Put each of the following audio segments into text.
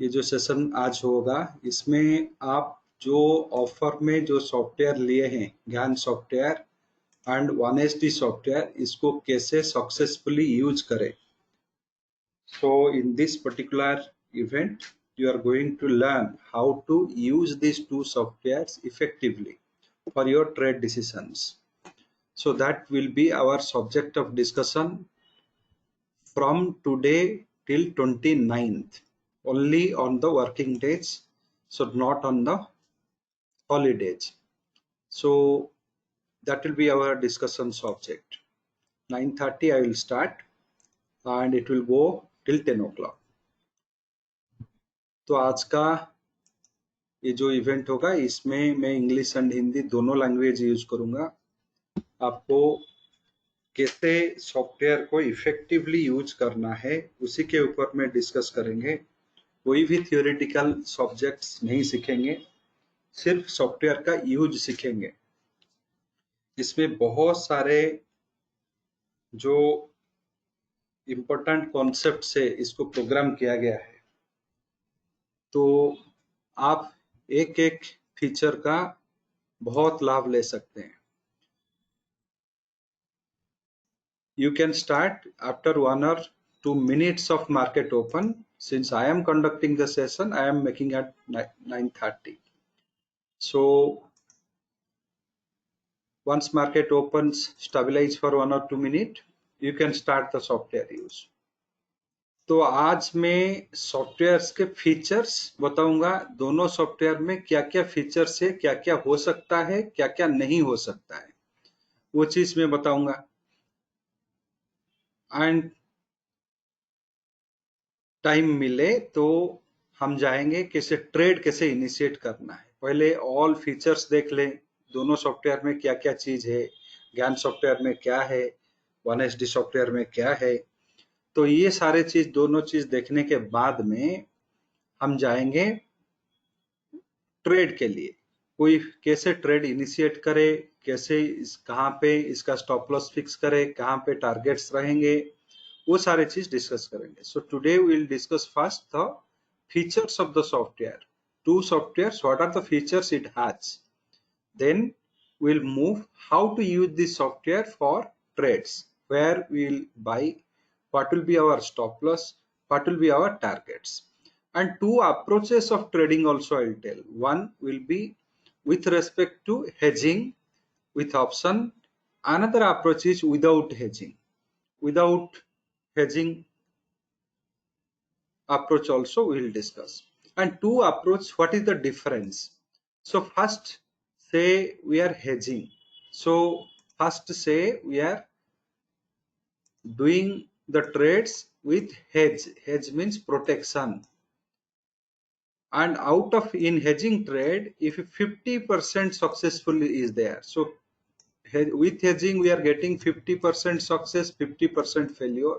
ये जो सेशन आज होगा इसमें आप जो ऑफर में जो सॉफ्टवेयर लिए हैं, ज्ञान सॉफ्टवेयर एंड 1SD सॉफ्टवेयर, इसको कैसे सक्सेसफुली यूज करें. So in this particular event you are going to learn how to use these two softwares effectively for your trade decisions. So that will be our subject of discussion from today till 29th, only on the working days, so not on the holidays. So that will be our discussion subject. 9:30 I will start and it will go till 10 o'clock. तो आज का ये जो event होगा इसमें मैं English and Hindi दोनों language use करूंगा. आपको कैसे सॉफ्टवेयर को इफेक्टिवली यूज करना है उसी के ऊपर में डिस्कस करेंगे. कोई भी थियोरेटिकल सब्जेक्ट्स नहीं सीखेंगे, सिर्फ सॉफ्टवेयर का यूज सीखेंगे. इसमें बहुत सारे जो इम्पोर्टेंट कॉन्सेप्ट से इसको प्रोग्राम किया गया है, तो आप एक एक फीचर का बहुत लाभ ले सकते हैं. You can start after 1 or 2 minutes of market open. Since I am conducting the session, I am making at 9:30. So once market opens, stabilize for 1 or 2 minutes, you can start the software use. तो आज मैं softwares के features बताऊंगा. दोनों software में क्या क्या features है, क्या क्या हो सकता है, क्या क्या नहीं हो सकता है, वो चीज मैं बताऊंगा. एंड टाइम मिले तो हम जाएंगे कैसे ट्रेड कैसे इनिशिएट करना है. पहले ऑल फीचर्स देख लें, दोनों सॉफ्टवेयर में क्या क्या चीज है, ज्ञान सॉफ्टवेयर में क्या है, 1SD सॉफ्टवेयर में क्या है. तो ये सारे चीज दोनों चीज देखने के बाद में हम जाएंगे ट्रेड के लिए. कोई कैसे ट्रेड इनिशिएट करे, कैसे कहाँ पे इसका स्टॉप लॉस फिक्स करे, कहाँ पे टारगेट्स रहेंगे, वो सारे चीज डिस्कस करेंगे. So today we will discuss first the features of the software. Two softwares, what are the features it has. Then we will move how to use this software for trades, where we will buy, what will be our stop loss, what will be our targets. And two approaches of trading also I will tell. One will be with respect to hedging with option. Another approach is without hedging. Without hedging approach also we will discuss. And two approach, what is the difference? So first say we are hedging. So first say we are doing the trades with hedge. Hedge means protection. And out of in hedging trade, if 50% successfully is there, so with hedging we are getting 50% success, 50% failure.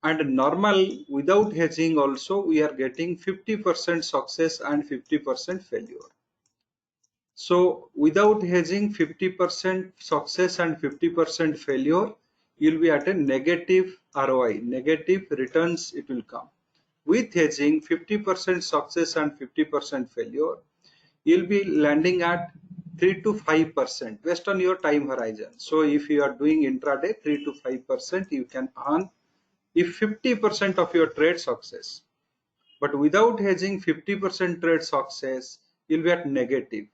And normal without hedging also we are getting 50% success and 50% failure. So without hedging 50% success and 50% failure, you will be at a negative ROI, negative returns it will come. With hedging 50% success and 50% failure, you will be landing at 3 to 5% based on your time horizon. So if you are doing intraday, 3 to 5% you can earn if 50% of your trade success. But without hedging 50% trade success, you will be at negative.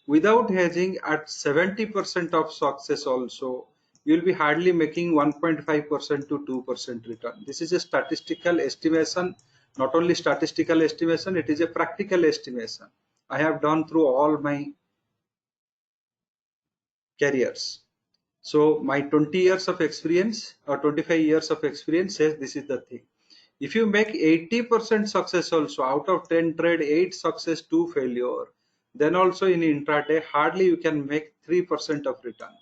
Without hedging at 70% of success also, you will be hardly making 1.5% to 2% return. This is a statistical estimation, not only statistical estimation, it is a practical estimation. I have done through all my careers. So my 20 years of experience or 25 years of experience says this is the thing. If you make 80% success also, out of 10 trade, 8 success, 2 failure, then also in intraday hardly you can make 3% of return.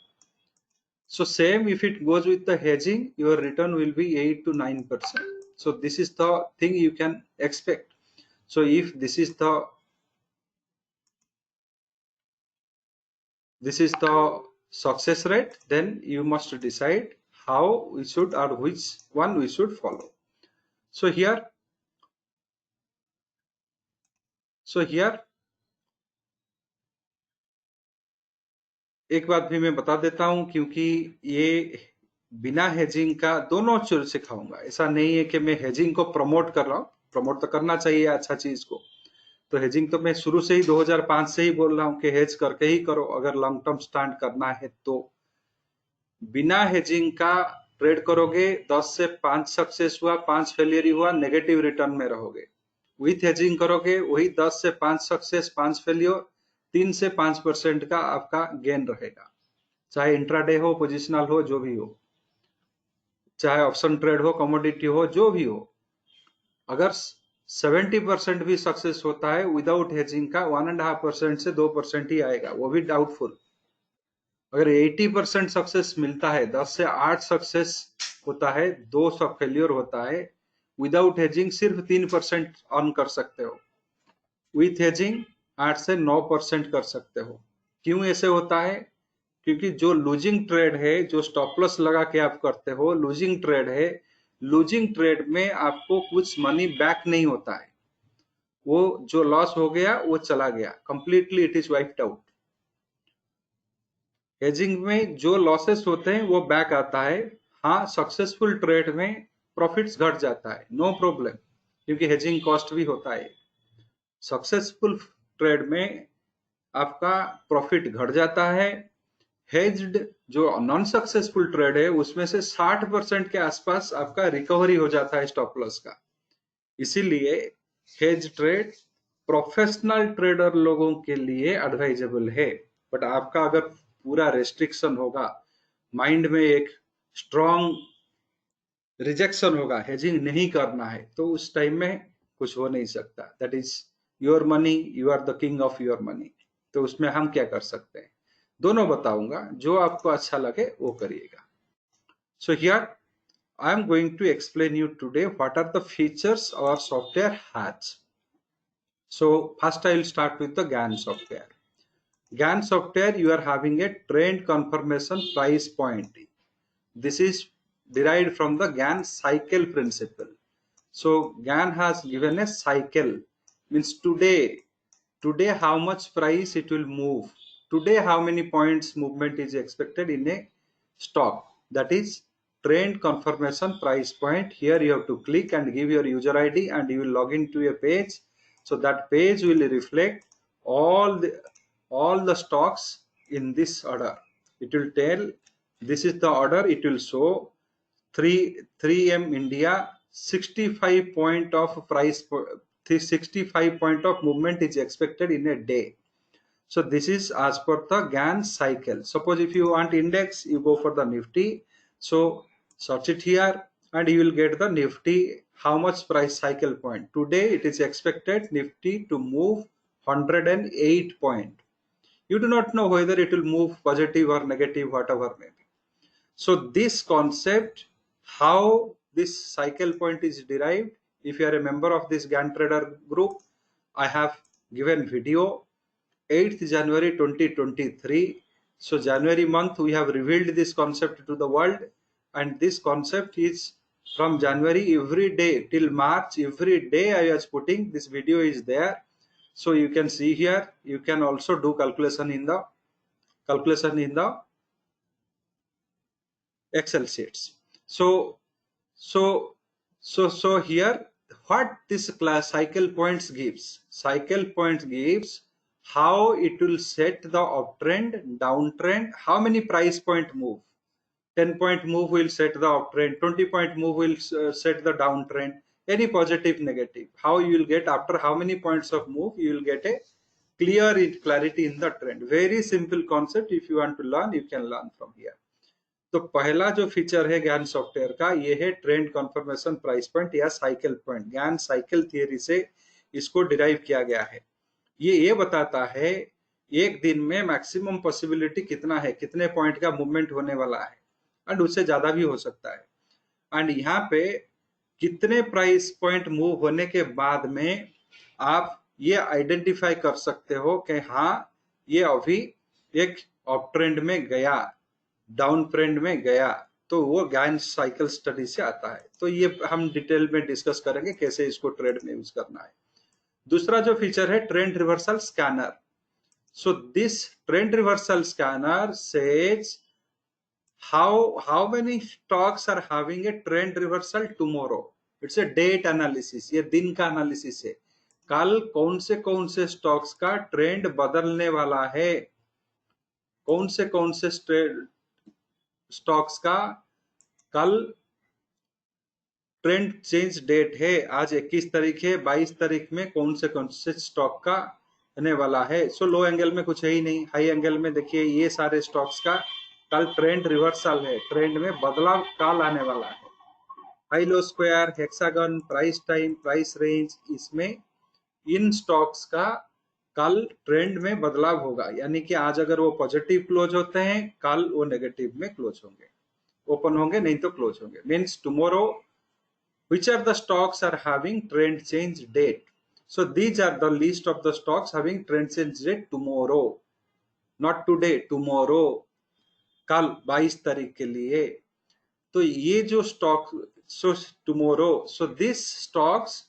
So same if it goes with the hedging, your return will be 8 to 9%. So this is the thing you can expect. So if this is the success rate, then you must decide how we should or which one we should follow. So here so here एक बात भी मैं बता देता हूं, क्योंकि ये बिना हेजिंग का दोनों चीज सिखाऊंगा। ऐसा नहीं है कि मैं हेजिंग को प्रमोट कर रहा हूँ, प्रमोट तो करना चाहिए अच्छा चीज को। तो हेजिंग तो मैं शुरू से ही 2005 से ही बोल रहा हूँ कि हेज करके ही करो अगर लॉन्ग टर्म स्टैंड करना है तो। बिना हेजिंग का ट्रेड करोगे, 10 से 5 सक्सेस हुआ, 5 फेलियर हुआ, नेगेटिव रिटर्न में रहोगे। विथ हेजिंग करोगे, वही 10 से 5 सक्सेस, 5 फेलियर, 3 से 5% का आपका गेन रहेगा। चाहे इंट्राडे हो, पोजिशनल हो, जो भी हो, चाहे ऑप्शन ट्रेड हो, कमोडिटी हो, जो भी हो। अगर 70% भी सक्सेस होता है विदाउट हेजिंग का, 1.5% से 2% ही आएगा, वो भी डाउटफुल। अगर 80% सक्सेस मिलता है, 10 से 8 सक्सेस होता है, 2 सब फेल्योर होता है, विदाउट हेजिंग सिर्फ 3% अर्न कर सकते हो। विथ हेजिंग 8 से 9% कर सकते हो। क्यों ऐसे होता है? क्योंकि जो लूजिंग ट्रेड है, जो स्टॉप लॉस लगा के आप करते हो, लूजिंग ट्रेड है। लूजिंग ट्रेड में आपको कुछ मनी बैक नहीं होता है। वो जो लॉस हो गया वो चला गया, completely it is wiped out. Hedging में जो लॉसेस होते हैं वो बैक आता है। हाँ, सक्सेसफुल ट्रेड में प्रॉफिट्स घट जाता है, नो प्रॉब्लम, क्योंकि हेजिंग कॉस्ट भी होता है। सक्सेसफुल ट्रेड में आपका प्रॉफिट घट जाता है। हेज्ड जो नॉन सक्सेसफुल ट्रेड है, उसमें से 60% के आसपास आपका रिकवरी हो जाता है स्टॉप लॉस का। इसीलिए हेज ट्रेड प्रोफेशनल ट्रेडर लोगों के लिए एडवाइजेबल है। बट आपका अगर पूरा रेस्ट्रिक्शन होगा, माइंड में एक स्ट्रॉन्ग रिजेक्शन होगा, हेजिंग नहीं करना है, तो उस टाइम में कुछ हो नहीं सकता। That is your money, you are the king of your money. तो उसमें हम क्या कर सकते हैं, दोनों बताऊंगा, जो आपको अच्छा लगे वो करिएगा। So here I am going to explain you today what are the features our software has. So first I will start with the GAN software. GAN software, you are having a trend confirmation price point. This is derived from the GAN cycle principle. So GAN has given a cycle, means today how much price it will move, today how many points movement is expected in a stock, that is trend confirmation price point. Here you have to click and give your user ID and you will log into a page. So that page will reflect all the stocks in this order. It will tell this is the order, it will show 3M India 65 point of price, 365 point of movement is expected in a day. So this is as per the GAN cycle. Suppose if you want index, you go for the Nifty. So search it here and you will get the Nifty how much price cycle point. Today it is expected Nifty to move 108 point. You do not know whether it will move positive or negative, whatever may be. So this concept, how this cycle point is derived, if you are a member of this GAN trader group, I have given video 8th January 2023. So January month we have revealed this concept to the world, and this concept is from January every day till March, every day I was putting this video is there. So you can see here, you can also do calculation in the Excel sheets. So here what this class cycle points gives. Cycle points gives how it will set the uptrend, downtrend, how many price point move. 10-point move will set the uptrend, 20-point move will set the downtrend, any positive, negative. How you will get after how many points of move, you will get a clear clarity in the trend. Very simple concept. If you want to learn, you can learn from here. तो पहला जो feature है ज्ञान software का, ये है trend confirmation price point या cycle point. ज्ञान साइकिल थियरी से इसको डिराइव किया गया है। ये बताता है एक दिन में मैक्सिमम पॉसिबिलिटी कितना है, कितने पॉइंट का मूवमेंट होने वाला है, एंड उससे ज्यादा भी हो सकता है। एंड यहाँ पे कितने प्राइस पॉइंट मूव होने के बाद में आप ये आइडेंटिफाई कर सकते हो कि हाँ ये अभी एक अप ट्रेंड में गया, डाउन ट्रेंड में गया, तो वो ज्ञान साइकिल स्टडी से आता है। तो ये हम डिटेल में डिस्कस करेंगे कैसे इसको ट्रेड में यूज करना है। दूसरा जो फीचर है trend reversal scanner. So this trend reversal scanner says how many stocks are having a trend reversal tomorrow. It's a date analysis. ये दिन का एनालिसिस है. कल कौन से स्टॉक्स का ट्रेंड बदलने वाला है, कौन से स्टॉक्स का कल ट्रेंड चेंज डेट है. आज 21 तारीख है, 22 तारीख में कौन से स्टॉक का आने वाला है. सो लो एंगल में कुछ है ही नहीं. हाई एंगल में देखिए ये सारे स्टॉक्स का कल ट्रेंड रिवर्सल है, ट्रेंड में बदलाव कल आने वाला है. High low square, hexagon, price time, price range, इसमें इन स्टॉक्स का कल ट्रेंड में बदलाव होगा. यानी कि आज अगर वो पॉजिटिव क्लोज होते हैं, कल वो नेगेटिव में क्लोज होंगे, ओपन होंगे, नहीं तो क्लोज होंगे. Means tomorrow which are the stocks are having trend change date. So these are the list of the stocks having trend change date tomorrow, not today, tomorrow, कल 22 तारीख के लिए. तो ये जो stock, so tomorrow, so these stocks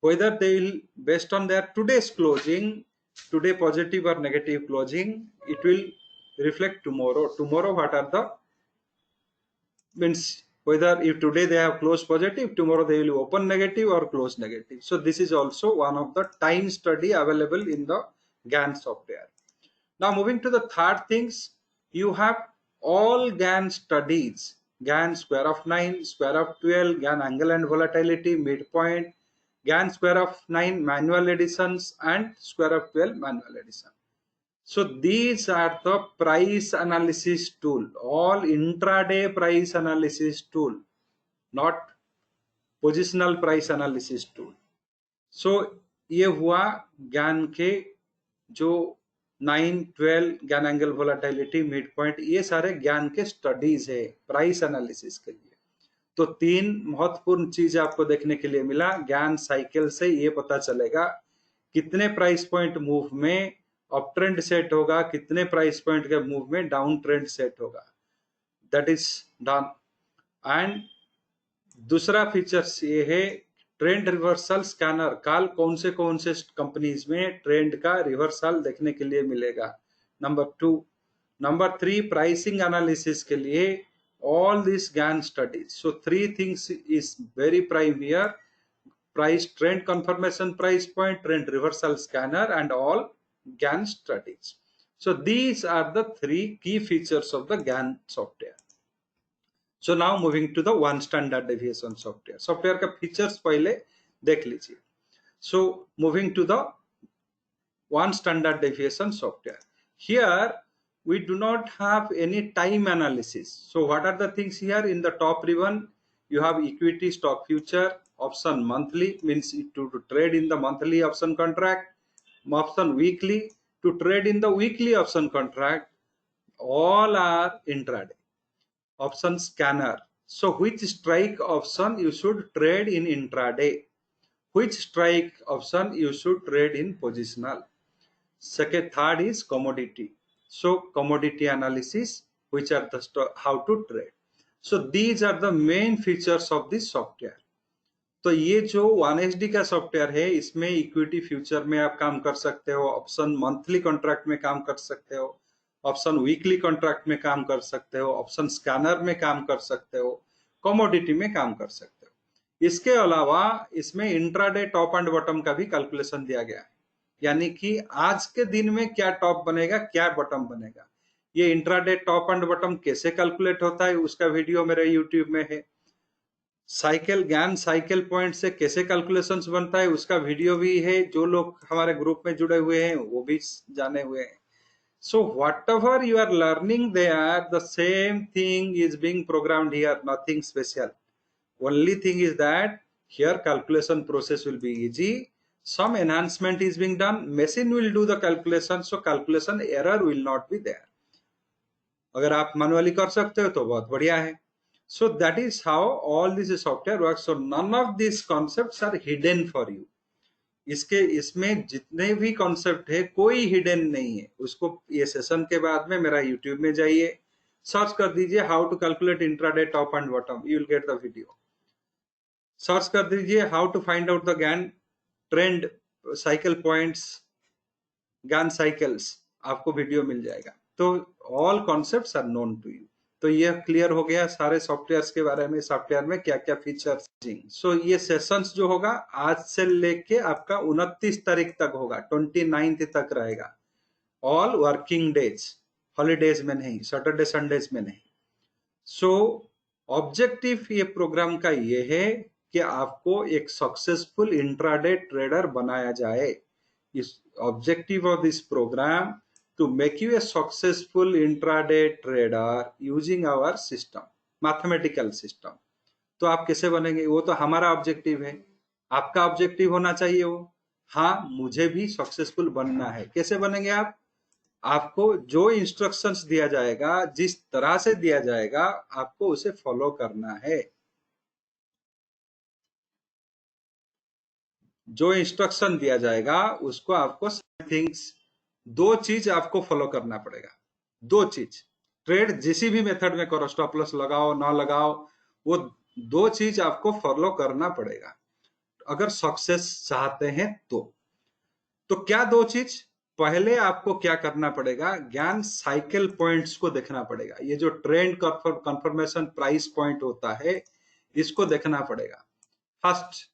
whether they will based on their today's closing, today positive or negative closing, it will reflect tomorrow. Tomorrow what are the means whether if today they have closed positive, tomorrow they will open negative or close negative. So this is also one of the time study available in the GAN software. Now moving to the third things, you have all GAN studies, GAN square of 9, square of 12, GAN angle and volatility, midpoint, GAN square of 9 manual additions and square of 12 manual addition. So these are the price analysis tool, all intraday price analysis tool, not positional price analysis tool. So ये हुआ ज्ञान के जो 9, 12, ज्ञान angle volatility, mid point, ये सारे ज्ञान के स्टडीज है प्राइस एनालिसिस के लिए. तो 3 महत्वपूर्ण चीज आपको देखने के लिए मिला. ज्ञान साइकिल से ये पता चलेगा कितने प्राइस पॉइंट मूव में अप ट्रेंड सेट होगा, कितने प्राइस पॉइंट के मूव में डाउन ट्रेंड सेट होगा. That is done. एंड दूसरा फीचर्स ये है ट्रेंड रिवर्सल स्कैनर. कल कौन से कंपनीज में ट्रेंड का रिवर्सल देखने के लिए मिलेगा. नंबर 2. नंबर 3 प्राइसिंग एनालिसिस के लिए all these GAN studies. So 3 things is very prime here: price trend confirmation price point, trend reversal scanner, and all GAN studies. So these are the 3 key features of the GAN software. So now moving to the one standard deviation software. Software का features पहले देख लीजिए. So moving to the one standard deviation software. Here we do not have any time analysis. So what are the things here? In the top ribbon you have equity, stock future, option monthly, means to trade in the monthly option contract, option weekly, to trade in the weekly option contract, all are intraday. Option scanner. So which strike option you should trade in intraday, which strike option you should trade in positional. Second, third is commodity. So commodity analysis, which are the how to trade. So these are the main features of this software. तो ये जो 1SD का software है, इसमें equity future में आप काम कर सकते हो, ऑप्शन मंथली कॉन्ट्रैक्ट में काम कर सकते हो, ऑप्शन वीकली कॉन्ट्रैक्ट में काम कर सकते हो, ऑप्शन स्कैनर में काम कर सकते हो, कमोडिटी में काम कर सकते हो. इसके अलावा इसमें इंट्राडे टॉप एंड बॉटम का भी कैलकुलेशन दिया गया है. यानी कि आज के दिन में क्या टॉप बनेगा, क्या बॉटम बनेगा. ये इंट्राडे टॉप एंड बॉटम कैसे कैलकुलेट होता है, उसका वीडियो मेरे यूट्यूब में है. साइकिल ज्ञान साइकिल पॉइंट से कैसे कैलकुलेशंस बनता है, उसका वीडियो भी है. जो लोग हमारे ग्रुप में जुड़े हुए हैं वो भी जाने हुए हैं. So whatever you are learning there, the same thing is being programmed here, nothing special. Only thing is that here calculation process will be easy. Some enhancement is being done. Machine will do the calculation, so calculation error will not be there. अगर आप manually कर सकते हो तो बहुत बढ़िया है. So that is how all this software works. So none of these concepts are hidden for you. इसमें जितने भी कॉन्सेप्ट है कोई हिडन नहीं है. उसको ये सेशन के बाद में मेरा यूट्यूब में जाइए, सर्च कर दीजिए how to calculate intraday top and bottom, you will get the video. Search कर दीजिए how to find out the Gann trend cycle points, Gann cycles, आपको वीडियो मिल जाएगा। तो all concepts are known to you. तो ये clear हो गया सारे सॉफ्टवेयर्स के बारे में, सॉफ्टवेयर में क्या क्या फीचर्स। सो ये सेशंस जो होगा आज से लेके आपका 29 तारीख तक होगा, 29 तक रहेगा, ऑल वर्किंग डेज, हॉलीडेज में नहीं, सैटरडे संडेज में नहीं। सो ऑब्जेक्टिव ये प्रोग्राम का ये है कि आपको एक सक्सेसफुल इंट्राडे ट्रेडर बनाया जाए। इस objective of this program to make you a successful intraday trader using our system, mathematical system। तो आप कैसे बनेंगे, वो तो हमारा ऑब्जेक्टिव है, आपका ऑब्जेक्टिव होना चाहिए वो। हाँ, मुझे भी सक्सेसफुल बनना है। कैसे बनेंगे आप? आपको जो इंस्ट्रक्शंस दिया जाएगा, जिस तरह से दिया जाएगा, आपको उसे फॉलो करना है। जो इंस्ट्रक्शन दिया जाएगा उसको आपको थिंग्स, दो चीज आपको फॉलो करना पड़ेगा। दो चीज, ट्रेड जिसी भी मेथड में करो, स्टॉप लॉस लगाओ ना लगाओ, वो दो चीज आपको फॉलो करना पड़ेगा अगर सक्सेस चाहते हैं तो क्या दो चीज? पहले आपको क्या करना पड़ेगा, ज्ञान साइकिल पॉइंट्स को देखना पड़ेगा। ये जो ट्रेंड कंफर्मेशन प्राइस पॉइंट होता है, इसको देखना पड़ेगा फर्स्ट।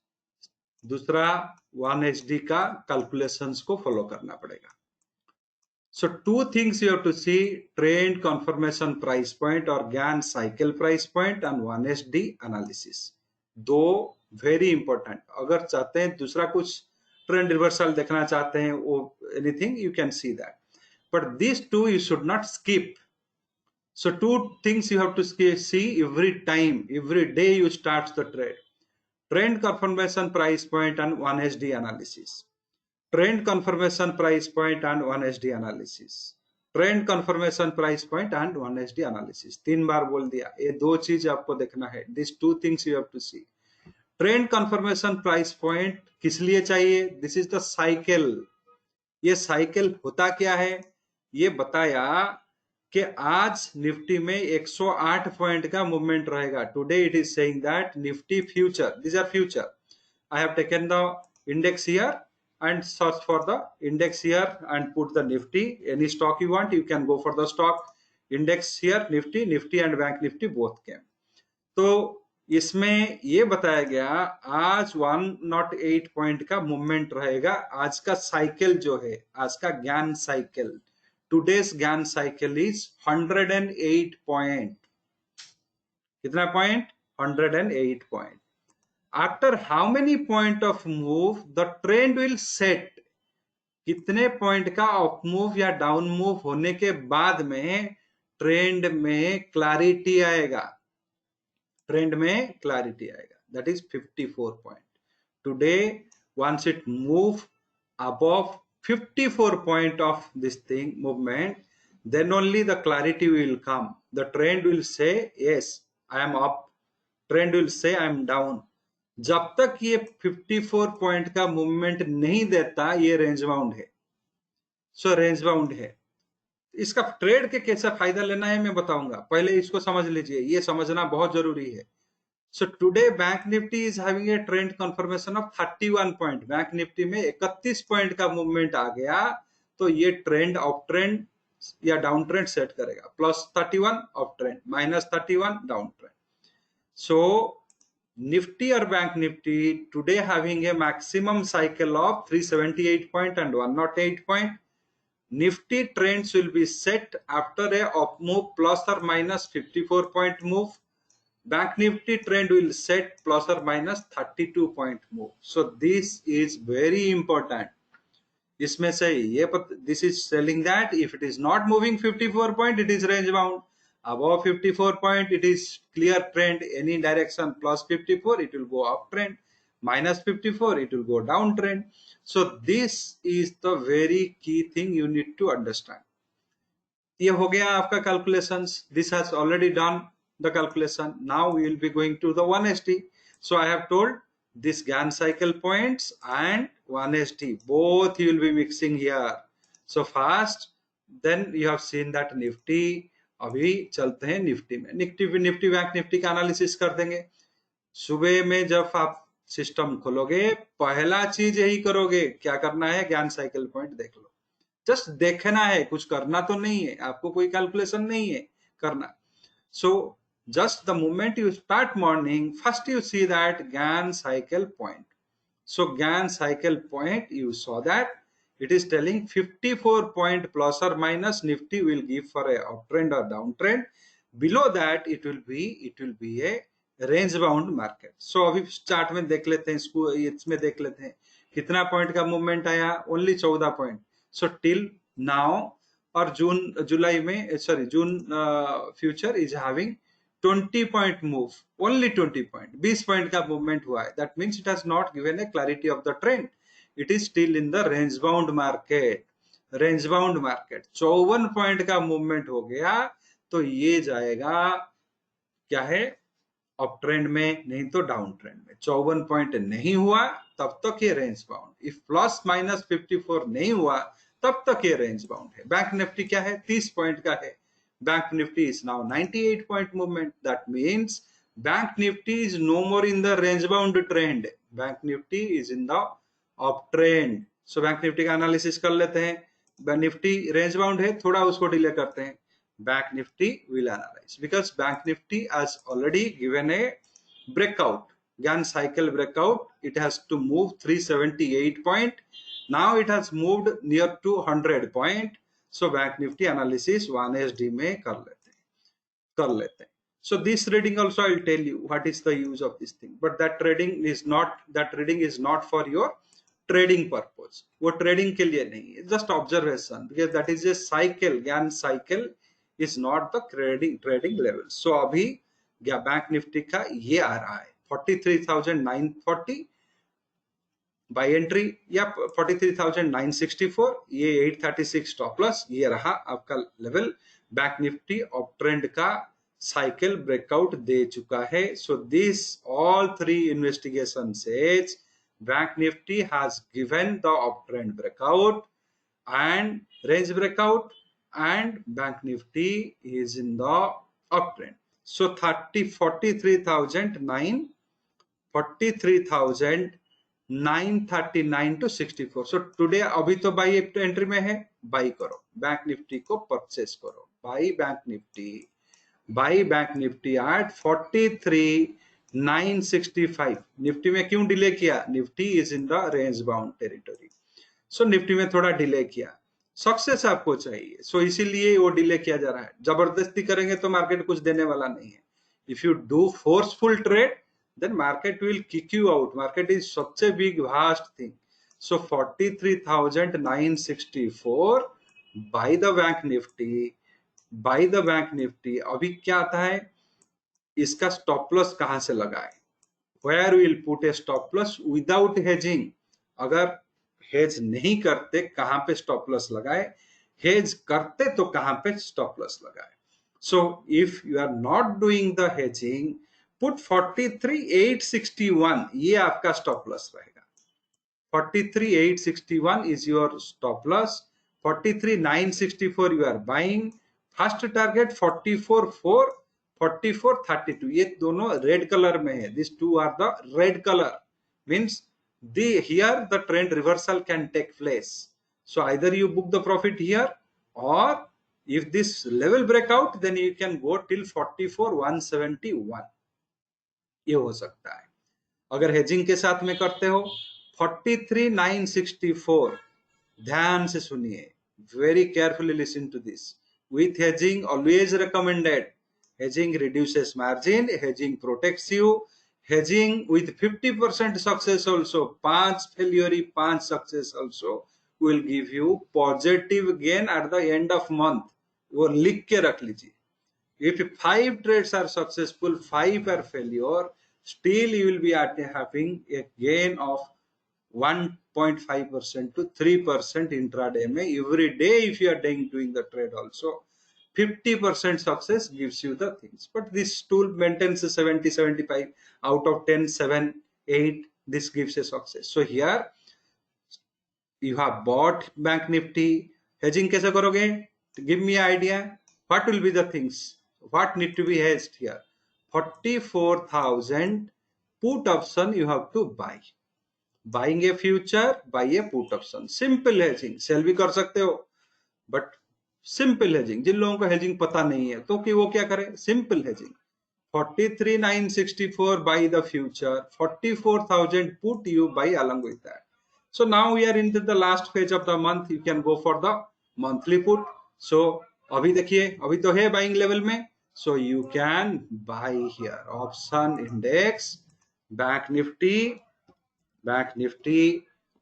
दूसरा, 1HD का कैलकुलेशंस को फॉलो करना पड़ेगा। So two things you have to see: trend confirmation price point or GAN cycle price point and 1HD analysis। दो very important। अगर चाहते हैं दूसरा कुछ ट्रेंड रिवर्सल देखना चाहते हैं, वो anything you can see that, but these two you should not skip। So two things you have to see every time, every day you start the trade: trend confirmation price point and 1HD analysis। Trend confirmation price point and 1HD analysis, trend confirmation price point and 1HD analysis. 3 बार बोल दिया, ये दो चीज आपको देखना है। This two things you have to see. Trend confirmation price point किस लिए चाहिए? This is the cycle. ये साइकिल होता क्या है, ये बताया कि आज निफ्टी में 108 पॉइंट का मूवमेंट रहेगा। Today it is saying that Nifty future, this are future, I have taken the index here and search for the index here and put the Nifty, any stock you want you can go for the stock index here, Nifty and Bank Nifty both came। तो इसमें ये बताया गया आज 108 point का movement रहेगा। आज का साइकिल जो है, आज का ज्ञान साइकिल, टुडेस ज्ञान साइकिल इज 108 पॉइंट। कितना point? 108 point. After how many point of move the trend will set, कितने पॉइंट का अप मूव या डाउन मूव होने के बाद में ट्रेंड में क्लैरिटी आएगा, ट्रेंड में क्लैरिटी आएगा, that is 54 point. Today once it move above 54 point of this thing movement, then only the clarity will come, the trend will say yes I am up, trend will say I am down। जब तक ये 54 point का movement नहीं देता, ये range bound है। सो range bound है। इसका ट्रेड के कैसा फायदा लेना है मैं बताऊंगा, पहले इसको समझ लीजिए, ये समझना बहुत जरूरी है। So today bank Nifty is having a trend confirmation of 31 point. Bank Nifty में 31 पॉइंट का मूवमेंट आ गया तो ये ट्रेंड अप ट्रेंड या डाउन ट्रेंड सेट करेगा। +31 up trend, -31 down trend. So Nifty or Bank Nifty today having a maximum cycle of 378 point and 108 point. Nifty trends will be set after a up move plus or minus 54 point move. Bank Nifty trend will set plus or minus 32 point move. So this is very important. इसमें से ये this is telling that if it is not moving 54 point, it is range bound. Above 54 point, it is clear trend, any direction. +54 it will go up trend, -54 it will go down trend। So this is the very key thing you need to understand। ये हो गया आपका calculations, this has already done the calculation। Now we will be going to the 1HD। So I have told this GAN cycle points and 1HD both you will be mixing here। So first then you have seen that Nifty। अभी चलते हैं Nifty में। Nifty bank Nifty का analysis कर देंगे। सुबह में जब आप सिस्टम खोलोगे, पहला चीज यही करोगे, क्या करना है, ज्ञान साइकिल पॉइंट देख लो। जस्ट देखना है, कुछ करना तो नहीं है, आपको कोई कैलकुलेशन नहीं है करना। So just the moment you start morning, first you see that Gann cycle point. So Gann cycle point, you saw that it is telling 54 point plus or minus Nifty will give for a uptrend or downtrend. Below that it will be a range bound market. So अभी chart में देख लेते हैं, इसको इसमें देख लेते हैं कितना पॉइंट का मूवमेंट आया, only 14 point. So till now और जुलाई में June future is having 20 point move, only 20 point, 20 point का मूवमेंट हुआ है। That means it has not given a clarity of the trend, it is still in the range bound market. Range bound market 54 point का movement हो गया तो ये जाएगा क्या है, अप ट्रेंड में, नहीं तो डाउन ट्रेंड में। 54 पॉइंट नहीं हुआ तब तक ये range bound, if plus minus 54 नहीं हुआ तब तक ये रेंज बाउंड है। बैंक निफ्टी क्या है, 30 पॉइंट का है। Bank Nifty is now 98 point movement, that means Bank Nifty is no more in the range bound trend, Bank Nifty is in the up trend. So Bank Nifty का analysis कर लेते हैं। Nifty range bound है, थोड़ा उसको delay करते हैं। Bank Nifty will analyze because Bank Nifty has already given a breakout, Gann cycle breakout. It has to move 378 point. Now it has moved near to 100 point. So Bank Nifty analysis 1SD में कर लेते हैं। So this trading also I will tell you what is the use of this thing. But that trading is not for your trading purpose. वो trading के लिए नहीं है, just observation, because that is a cycle. Gann cycle is not the trading level. So अभी bank Nifty का ये आ रहा है 43,940 बाय एंट्री या 43,964, ये 836 स्टॉप लॉस, ये रहा आपका level. Bank Nifty up trend का साइकिल ब्रेकआउट दे चुका है। So this all three investigation says bank Nifty has given the up trend breakout and range breakout, and bank nifty is in the uptrend. So 43,939 to 64. So today अभी तो by entry में है, buy करो, Bank Nifty को purchase करो, buy Bank Nifty at 43,965। Nifty में क्यों delay किया, Nifty is in the range bound territory. So Nifty में थोड़ा डिले किया, सक्सेस आपको चाहिए, सो इसीलिए वो डिले किया जा रहा है। जबरदस्ती करेंगे तो मार्केट कुछ देने वाला नहीं है। If you do forceful trade then market will kick you out. Market is such a big vast thing. So 43,964 by the bank nifty अभी क्या आता है, इसका स्टॉप लॉस कहां से लगाए, where will put a stop loss without hedging। अगर hedge नहीं करते कहां पे स्टॉप लॉस लगाए, हेज करते तो कहां पे स्टॉप लॉस लगाए। So if you are not doing the hedging, put 43,861, ये आपका स्टॉप लॉस रहेगा। 43,861 is your stop loss, 43,964 you are buying, first target 44,4, 44,32, ये दोनों रेड कलर में है। This two are the red colour, means here the trend reversal can take place. So either you book the profit here, or if this level breakout, then you can go till 44,171, ये हो सकता है। अगर hedging के साथ में करते हो 43,964, ध्यान से सुनिए, very carefully listen to this. With hedging always recommended, hedging reduces margin, hedging protects you, hedging with 50% success also, 5 failure 5 success also will give you positive gain at the end of month। वो लिख के रख लीजिए, if 5 trades are successful, 5 are failure, still you will be having a gain of 1.5% to 3% intraday में every day। if you are doing the trade also, 50% success gives you the things, but this tool maintains 70-75 out of 10, 7, 8, this gives a success। So here you have bought bank nifty, hedging कैसे करोगे, give me an idea, what will be the things, what need to be hedged here, 44,000 put option you have to buy. Buying a future, buy a put option. Simple hedging. Sell भी कर सकते हो, but simple hedging. जिन लोगों को hedging पता नहीं है तो कि वो क्या करें? Simple hedging. 43,964 buy the future, 44,000 put you buy along with that. So now we are into the last phase of the month. You can go for the monthly put. So अभी देखिए, अभी तो है buying level में. So you can buy here option index, bank nifty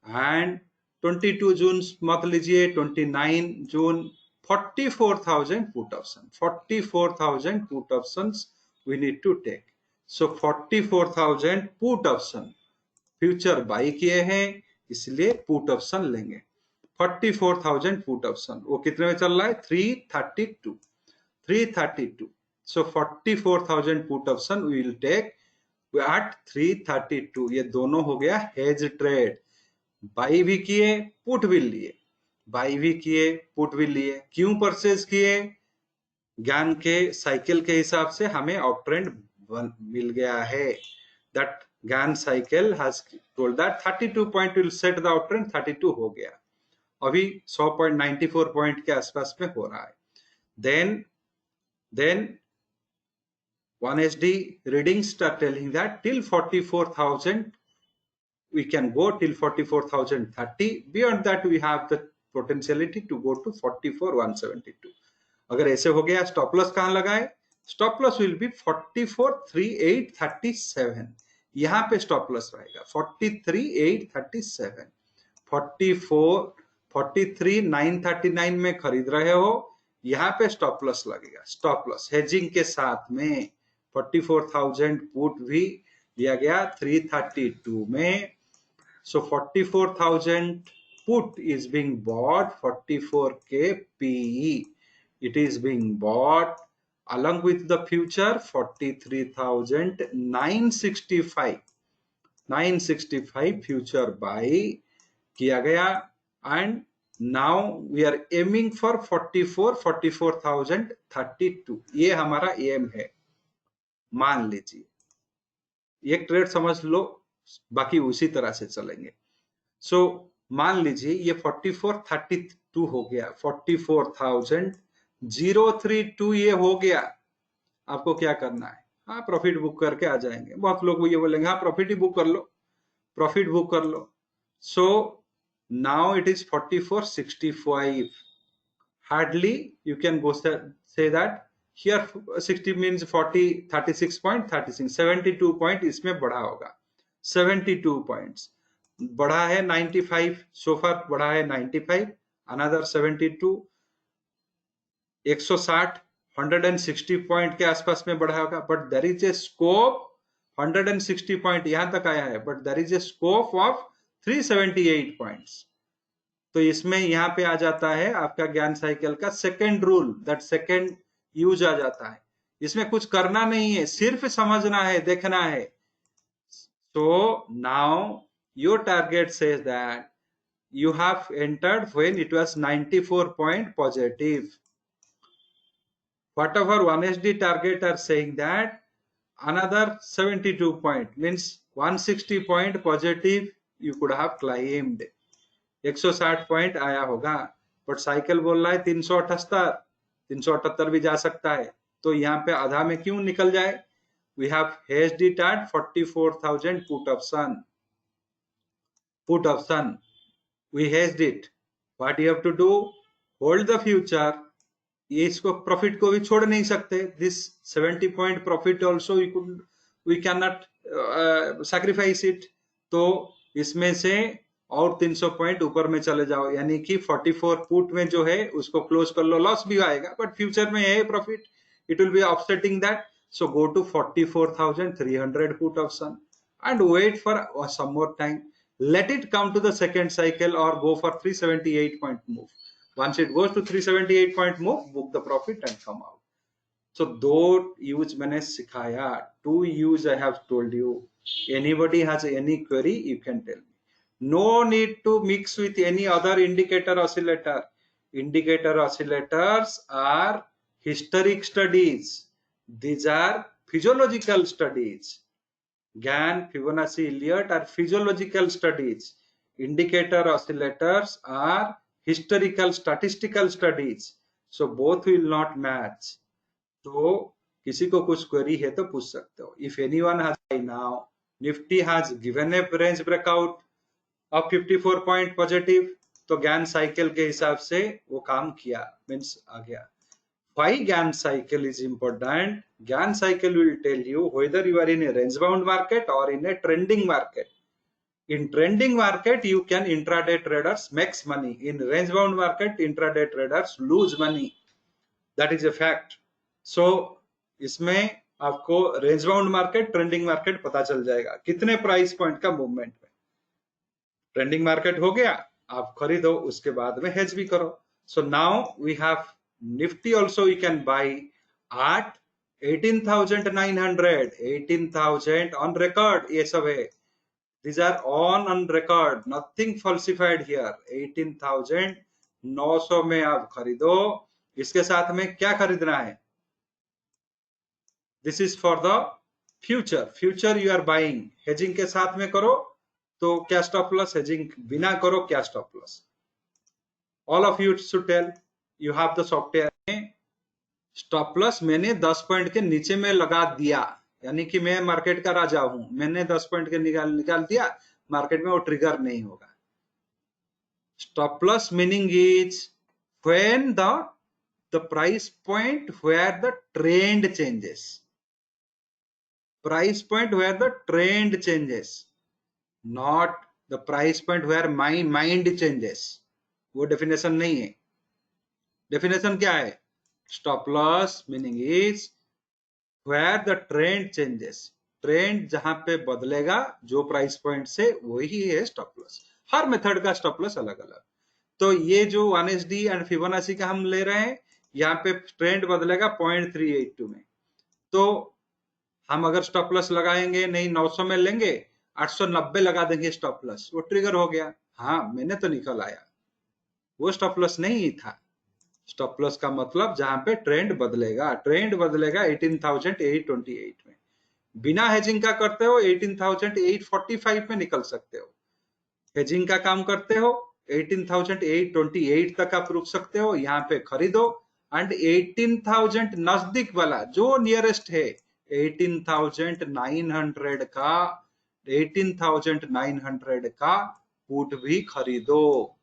and 22 जून मत लीजिए, 29 जून 44,000 put option. 44,000 put options we need to take. So 44,000 put option future by किए हैं, इसलिए पुट ऑप्शन लेंगे. 44,000 पुट ऑप्शन वो कितने में चल रहा है? 332. So 44,000 put option we will take at 332. ये दोनों हो गया हेज ट्रेड. बाई भी किए, पुट भी लिए. बाई भी किए, पुट भी लिए. क्यों परचेज किए? ज्ञान के साइकिल के हिसाब से हमें अप ट्रेंड मिल गया है. दैट ज्ञान cycle has told that 32 point will set the up trend. 32 हो गया, अभी 100.94 पॉइंट के आसपास में हो रहा है. Then 1SD readings start telling that till 44,000 we can go till 44,030. Beyond that we have the potentiality to go to 44,172. अगर ऐसे हो गया, स्टॉप लॉस कहां लगाए? Stop loss will be 44,3,837. यहां पे स्टॉप लॉस रहेगा 43,837. 43,939 में खरीद रहे हो, यहां पे स्टॉप लॉस लगेगा. स्टॉप लॉस हेजिंग के साथ में 44,000 पुट भी दिया गया 332 में. So 44,000 put is being bought 44k PE. It is being bought along with the future 43,965. 965 future buy किया गया and now we are aiming for 44,032. ये हमारा एम है. मान लीजिए एक ट्रेड समझ लो, बाकी उसी तरह से चलेंगे. सो मान लीजिए ये 44,32 हो गया, 44,032 ये हो गया. आपको क्या करना है? हाँ, प्रॉफिट बुक करके आ जाएंगे. बहुत लोग ये बोलेंगे हाँ प्रॉफिट ही बुक कर लो, प्रॉफिट बुक कर लो. So now it is 4465. Hardly you can go say that here 60 means 40, 36.36, 72 point इसमें बढ़ा होगा. 72 पॉइंट्स बढ़ा है. 95 सोफर बढ़ा है. 95 अनदर 72, 160, 160 पॉइंट के आसपास में बढ़ा होगा. But there is a scope. 160 point यहां तक आया है, but there is a scope of 378 points. तो इसमें यहां पे आ जाता है आपका ज्ञान साइकिल का second rule. That second use आ जाता है. इसमें कुछ करना नहीं है, सिर्फ समझना है, देखना है. So now your target says that you have entered when it was 94 point positive. Whatever 1SD target are saying that another 72 point means 160 point positive you could have climbed. 160 point आया होगा, बट साइकिल बोल रहा है 378. 378 भी जा सकता है. तो यहाँ पे आधा में क्यों निकल जाए? We have hedged it at 44,000 put option. Put option. We hedged it. What you have to do? Hold the future. ये इसको प्रॉफिट को भी छोड़ नहीं सकते. This 70 point profit also we cannot sacrifice it. तो इसमें से और 300 पॉइंट ऊपर में चले जाओ, यानी कि 44 पुट में जो है उसको क्लोज कर लो. लॉस भी आएगा बट फ्यूचर में है profit. It will be offsetting that. So go to 44,300 put option and wait for some more time. Let it come to the second cycle or go for 378 point move. Once it goes to 378 point move, book the profit and come out. So दो use मैंने सिखाया. 2 use I have told you. Anybody has any query, you can tell me. No need to mix with any other indicator oscillator. Indicator oscillators are historic studies. These are physiological studies. Gann, Fibonacci, Elliott are physiological studies. Indicator oscillators are historical statistical studies. So both will not match. तो किसी को कुछ query है तो पूछ सकते हो. If anyone has now, Nifty has given a range breakout of 54 point positive, तो Gann cycle के हिसाब से वो काम किया, means आ गया. Why Gann cycle is important? Gann cycle will tell you whether you are in a range bound market or in a trending market. In trending market, you can intraday traders makes money. In range bound market, intraday traders lose money. That is a fact. So इसमें आपको range bound market, trending market पता चल जाएगा कितने price point का movement में. Trending market हो गया, आप खरीदो, उसके बाद में हेज भी करो. So now we have Nifty also you can buy at 18,900, 18,000 on record. ये सब है, these are on record, nothing falsified here. 18,900 में आप खरीदो. इसके साथ में क्या खरीदना है? This is for the future. Future you are buying. Hedging के साथ में करो तो क्या स्टॉप लॉस, हेजिंग बिना करो क्या stop loss. All of you should tell, you have the software में स्टॉप लॉस मैंने 10 पॉइंट के नीचे में लगा दिया, यानी कि मैं मार्केट का राजा हूं, मैंने 10 पॉइंट के निकाल दिया, मार्केट में वो ट्रिगर नहीं होगा. Stop loss meaning is when the price point where the trend changes. Price point where the trend changes, not the price point where my mind changes. वो डेफिनेशन नहीं है. डेफिनेशन क्या है? Stop loss meaning is where the trend changes. Trend जहां पे बदलेगा जो price point से, वही है स्टॉप लॉस. हर मेथड का स्टॉप लॉस अलग अलग. तो ये जो 1SD एंड फिबोनाची का हम ले रहे हैं, यहाँ पे ट्रेंड बदलेगा 0.382 में. तो हम अगर स्टॉप लॉस लगाएंगे नहीं 900 में लेंगे, 890 लगा देंगे स्टॉप लॉस, वो ट्रिगर हो गया. हाँ मैंने तो निकल आया, वो स्टॉप लॉस नहीं था. स्टॉप लॉस का मतलब जहां पे ट्रेंड बदलेगा. ट्रेंड बदलेगा 18,828 में. बिना हेजिंग का करते हो 18,845 में निकल सकते हो. हेजिंग का काम करते हो 18,828 तक आप रुक सकते हो. यहाँ पे खरीदो एंड 18,000 नजदीक वाला जो नियरेस्ट है 18,900 का, 18,900 का पुट भी खरीदो.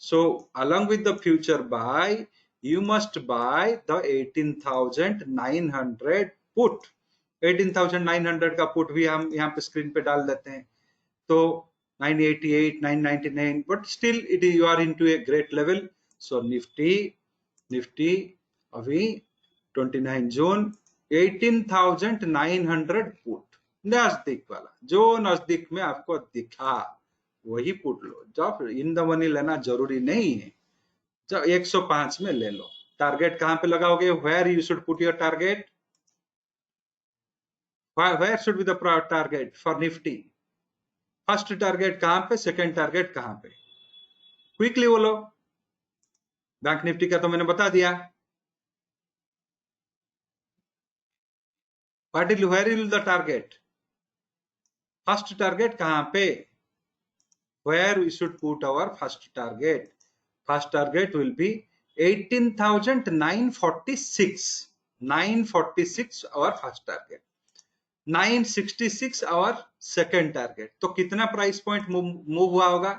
So along with the future buy, you must buy the 18,900 put. 18,900 का पुट भी हम यहाँ पे स्क्रीन पे डाल देते हैं. तो 988, 999, but still it is, you are into a great level. So Nifty अभी 29 जून 18,900 पुट, नजदीक वाला, जो नजदीक में आपको दिखा वही पुट लो. जब इन द मनी लेना जरूरी नहीं है, जब 105 में ले लो. टारगेट कहां पे लगाओगे? Where you should put your target, where should be the target for Nifty. First target कहां पे, सेकंड टारगेट कहां पे? क्विकली बोलो. बैंक निफ्टी का तो मैंने बता दिया. Where is the target, first target कहां पे? Where we should put our first target? First target will be 18,946. 946 our first target. 966 our second target. तो कितना प्राइस पॉइंट मूव हुआ होगा?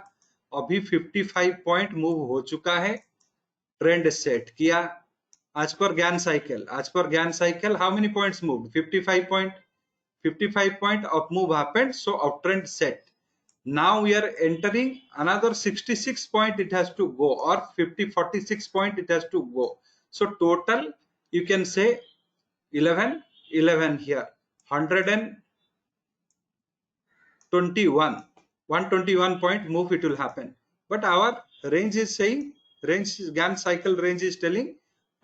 अभी 55 पॉइंट मूव हो चुका है. ट्रेंड सेट किया आज पर ज्ञान साइकिल. आज पर ज्ञान cycle how many points move? 55 point. 55 point up move happened, so up trend set. Now we are entering another 66 point it has to go, or 46 point it has to go. So total you can say 11 here, 121 point move it will happen. But our range is saying, range Gann cycle range is telling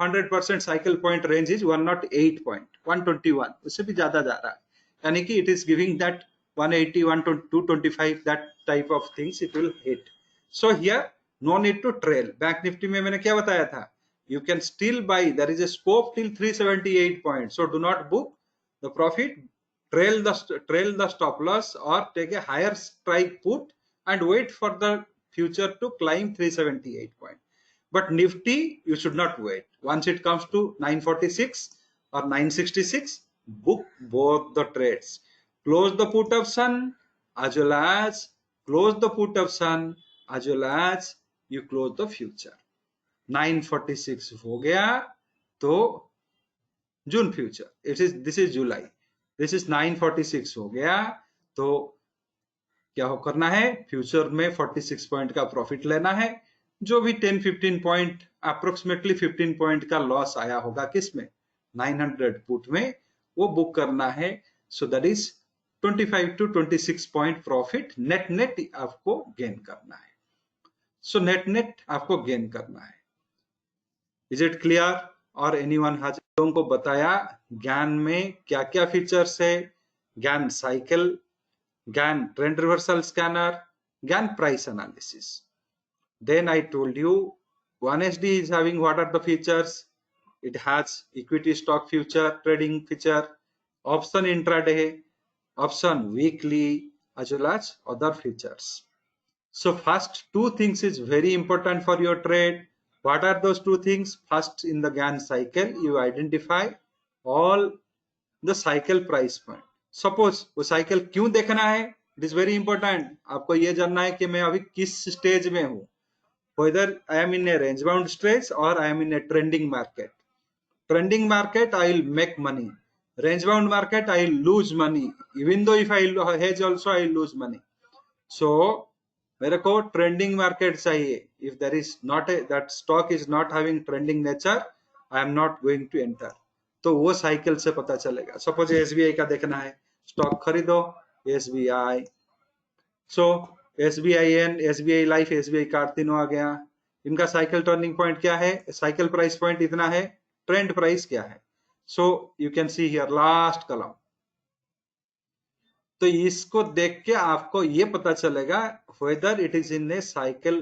100% cycle point range is 108 point, 121. उससे भी ज्यादा जा रहा है, यानी कि it is giving that 180, 225, that type of things it will hit. So here no need to trail. Bank Nifty में मैंने क्या बताया था? You can still buy, there is a scope till 378 points. So do not book the profit, trail the stop loss or take a higher strike put and wait for the future to climb 378 point. But Nifty, you should not wait. Once it comes to 946 or 966, book both the trades. Close the put option as well as close the put option as well as you close the future. 946 हो गया तो June future this is July, this is 946 हो गया तो क्या हो करना है, फ्यूचर में 46 पॉइंट का प्रॉफिट लेना है। जो भी 10-15 पॉइंट अप्रोक्सीमेटली 15 पॉइंट का लॉस आया होगा किसमें 900 पुट में, वो बुक करना है। So that is 25 to 26 point profit net net आपको गेन करना है। सो नेट नेट आपको गेन करना है। Is it clear? और एनीवन हैज? लोगों को बताया ज्ञान में क्या क्या फीचर्स है, ज्ञान साइकिल, ज्ञान ट्रेंड रिवर्सल स्कैनर, ज्ञान price analysis. Then I told you 1SD is having what are the features? It has equity stock future trading feature, option intraday, option weekly, as well as other features. So first two things is very important for your trade. What are those two things? First, in the Gann cycle, you identify all the cycle price point. Suppose वो cycle क्यों देखना है, it is very important. आपको ये जानना है कि मैं अभी किस स्टेज में हूँ, whether I am in a range bound stage or I am in a trending market. Trending market I will make money, range bound market I will lose money, even though if I hedge also I will lose money. So मेरे को trending market चाहिए। If there is not that stock is not having trending nature, I am not going to enter. तो वो cycle से पता चलेगा। Suppose SBI का देखना है, स्टॉक खरीदो SBI. So SBI N, SBI life, SBI card तीनों आ गया। इनका साइकिल टर्निंग पॉइंट क्या है, साइकिल प्राइस पॉइंट इतना है, ट्रेंड प्राइस क्या है। So you can see here last column. तो इसको देख के आपको ये पता चलेगा whether it is in a cycle,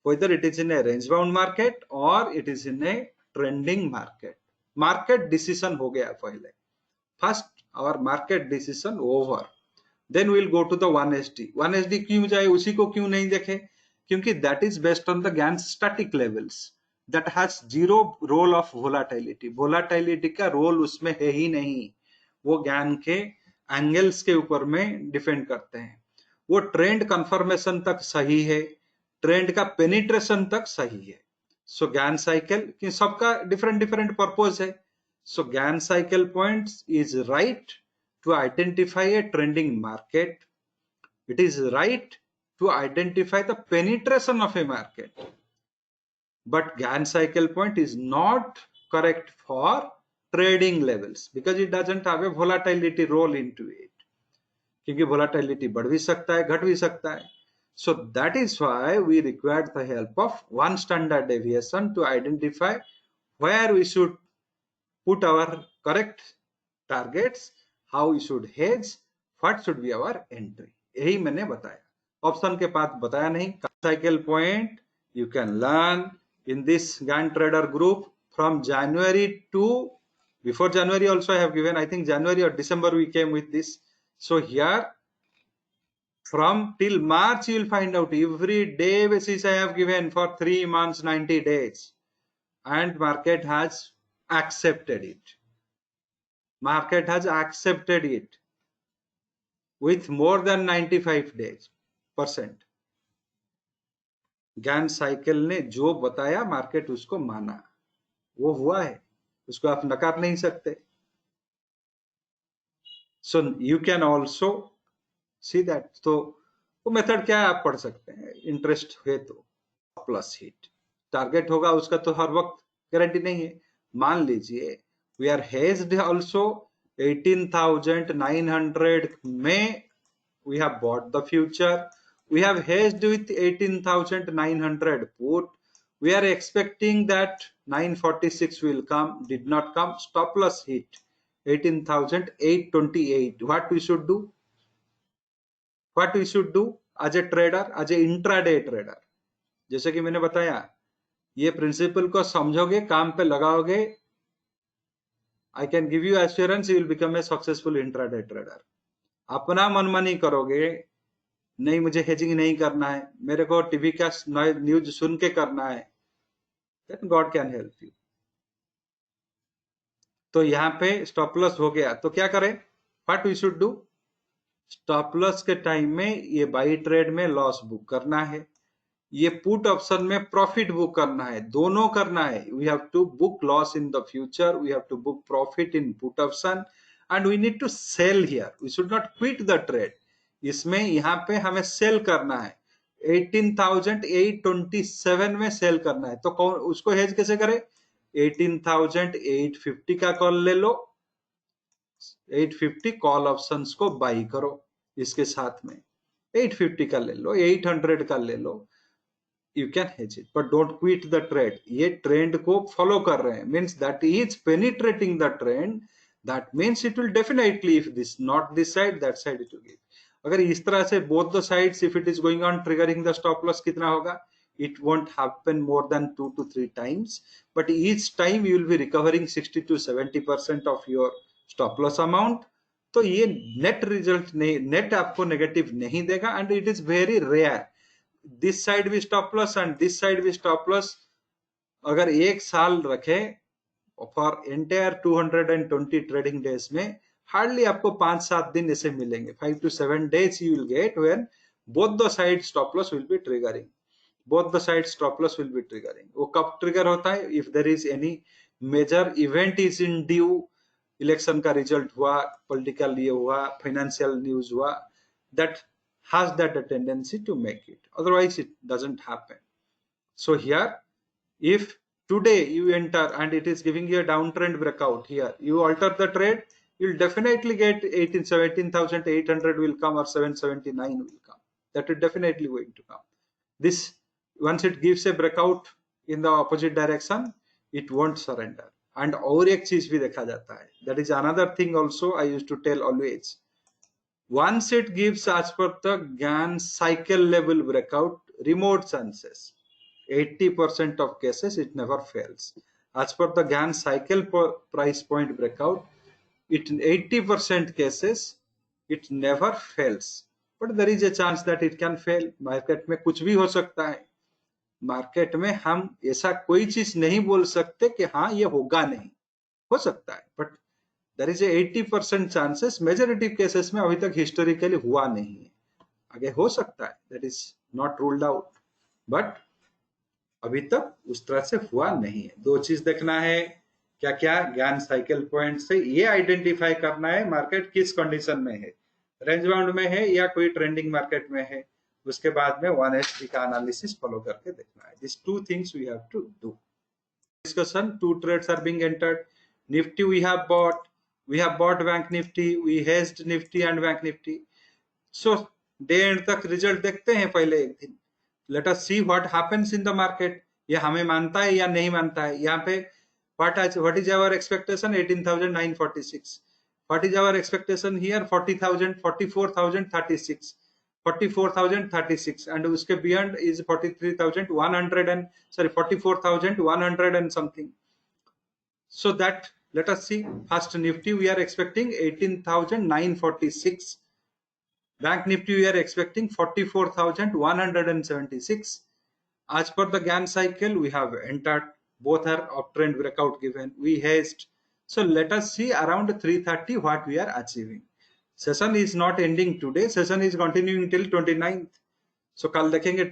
whether it is in a range bound market or it is in a trending market. Market decision हो गया पहले, first hour market decision over, then will go to the 1SD। 1SD क्यों जाए, उसी को क्यों नहीं देखे, क्योंकि that is based on the Gann static levels, that has zero role of volatility. Volatility का रोल उसमें है ही नहीं, वो गैन के एंगल्स के ऊपर में डिपेंड करते हैं। वो ट्रेंड कंफर्मेशन तक सही है, ट्रेंड का पेनिट्रेशन तक सही है। सो गैन साइकिल कि सबका डिफरेंट डिफरेंट पर्पज है। So Gann cycle points is right to identify a trending market. It is right to identify the penetration of a market. But Gann cycle point is not correct for trading levels because it doesn't have a volatility role into it. क्योंकि volatility बढ़ भी सकता है, घट भी सकता है. So that is why we required the help of one standard deviation to identify where we should put our correct targets, how we should hedge, what should be our entry. यही मैंने बताया, ऑप्शन के पास बताया नहीं। Cycle point you can learn in this Gann trader group from January to, before January also I have given, I think January or December we came with this. So here from till March you will find out every day basis I have given for 3 months 90 days and market has accepted it. Market has accepted it with more than 95%. Gann cycle ने जो बताया market उसको माना, वो हुआ है, उसको आप नकार नहीं सकते। So you can also see that. तो वो मेथड क्या है आप पढ़ सकते हैं, इंटरेस्ट है तो। प्लस हिट टारगेट होगा उसका तो हर वक्त गारंटी नहीं है। मान लीजिए वी आर हेज्ड ऑल्सो 18,900 में we have bought the future, we have hedged with 18,900 put, we are expecting that 946 will come, did not come, stop loss hit 18,828. what we should do, what we should do as a trader, as a intraday trader? जैसे कि मैंने बताया, ये principal को समझोगे, काम पे लगाओगे, I can give you assurance you will become a successful intraday trader. अपना मनमानी करोगे, नहीं मुझे हेजिंग नहीं करना है, मेरे को टीवी का न्यूज सुन के करना है, then God can help you. तो यहाँ पे स्टॉप लॉस हो गया, तो क्या करें? What we should do? Stop loss के टाइम में ये बाई ट्रेड में लॉस बुक करना है, ये पुट ऑप्शन में प्रॉफिट बुक करना है, दोनों करना है. We have to book loss in the future, we have to book profit in put option, and we need to sell here. We should not quit the trade. इसमें यहाँ पे हमें सेल करना है, 18,827 में सेल करना है. तो कौन उसको हेज कैसे करे? 18,850 का कॉल ले लो, 850 कॉल ऑप्शंस को बाई करो, इसके साथ में 850 का ले लो, 800 का ले लो, you can hedge it, but don't quit the trade. ये ट्रेंड को फॉलो कर रहे हैं, means that he is penetrating the trend, that means it will definitely, if this not this side, that side it will give. अगर इस तरह से both the sides, if it is going on triggering the stop loss, कितना होगा? It won't happen more than 2 to 3 times, but each time you will be recovering 60 to 70% of your stop loss amount. तो ये net result नहीं, net आपको negative नहीं देगा, and it is very rare. This side भी stop loss and this side भी stop loss अगर एक साल रखे फॉर एंटायर 220 ट्रेडिंग डेज में, हार्डली आपको 5-7 दिन ऐसे मिलेंगे. 5 to 7 days you will get when both the side stop loss will be triggering. Both the side stop loss will be triggering. वो कब ट्रिगर होता है? If there is any major event is in due, election का result हुआ, political ये हुआ, financial news हुआ, that has that a tendency to make it. Otherwise, it doesn't happen. So here, if today you enter and it is giving you a downtrend breakout here, you alter the trade, you'll definitely get 17,800 will come, or 779 will come. That is definitely going to come. This, once it gives a breakout in the opposite direction, it won't surrender. And और एक चीज भी देखा जाता है, that is another thing also I used to tell always. Once it gives as per the Gann cycle level breakout, remote chances, 80% of cases it never fails. As per the Gann cycle price point breakout, it in 80% cases it never fails. But there is a chance that it can fail. Market में कुछ भी हो सकता है. Market में हम ऐसा कोई चीज नहीं बोल सकते कि हाँ ये होगा नहीं, हो सकता है, but there is 80% chances. Majority cases में अभी तक हिस्टोरिकली हुआ नहीं है, आगे हो सकता है, that is not ruled out, but अभी तक उस तरह से हुआ नहीं है. दो चीज देखना है, क्या क्या? ज्ञान साइकिल पॉइंट से ये आइडेंटिफाई करना है मार्केट किस कंडीशन में है, रेंज बाउंड में है या कोई ट्रेंडिंग मार्केट में है. उसके बाद में 1HP का एनालिसिस फॉलो करके देखना है. This two things we have to do. Discussion, 2 trades are being entered. Nifty we have bought Bank Nifty, we hedged Nifty and Bank Nifty. So day end तक रिजल्ट देखते हैं पहले एक दिन. Let us see what happens in the market. ये हमें मानता है या नहीं मानता है. यहाँ पे what is our expectation? 18,946. What is our expectation here? 40,000, 44,036. 44,036, and उसके beyond is 43,100 and 44,100 and something. So that, let us see. First Nifty we are expecting 18,946. Bank Nifty we are expecting 44,176. As per the Gann cycle, we have entered. Both are uptrend breakout given. We hedged. So let us see around 330 what we are achieving. Session is not ending today. Session is continuing till 29th. So कल देखेंगे